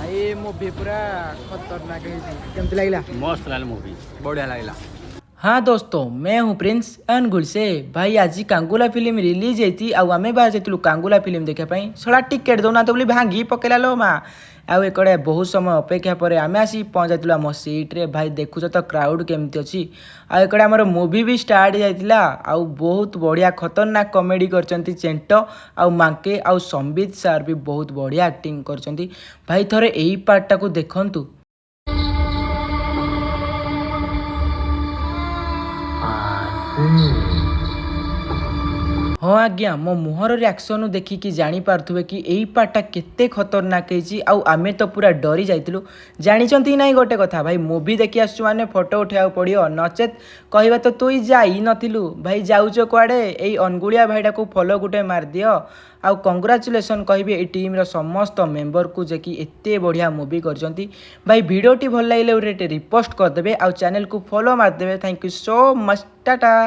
भाई मूवी पूरा खतरनाक है केमती लागला मस्त लागला मूवी बढ़िया लागला। हाँ दोस्तों, मैं हूँ प्रिंस अनुगुल से। भाई आज कांगुला फिल्म रिलीज होती आमे बाहर जाइलु कांगुला फिल्म देखापी सड़ा टिकेट दौना तो बोली भांगी पकेला लो माँ आउ एकड़े बहुत समय अपेक्षा पर आमे आसी पहुँचाइलु आम सीट्रे। भाई देखुच तो क्राउड केमती अच्छी आकड़े आमर मुवी भी स्टार्ट जाइला आउ बहुत बढ़िया खतरनाक कॉमेडी करचंती चेंट आउ मांके आउ संबित सार भी बहुत बढ़िया एक्टिंग करचंती। भाई थरे एही पार्ट टाकू देखंतु। हाँ आज्ञा मो मुहर रिएक्शन देखिकी जानीपे कि यही पार्टा केते खतरनाक है आमे तो पूरा डरी जाइलु। जानी ना गोटे कथा भाई मुवी देखी आसु माने फोटो उठाया पड़ो नचेत कहवा तो तुई जाई नथिलु भाई जाऊच कुआडे एई अनगुलिया भाईटा को फॉलो गुटे मार दियो आउ कंग्राचुलेसन कहि ए टीम रो समस्त मेंबर को जे कि एते बढ़िया मूवी करजंती। भाई वीडियोटी भल लागिले रिपोस्ट कर देबे आउ चैनल को फॉलो मार देबे। Thank you so much Tata.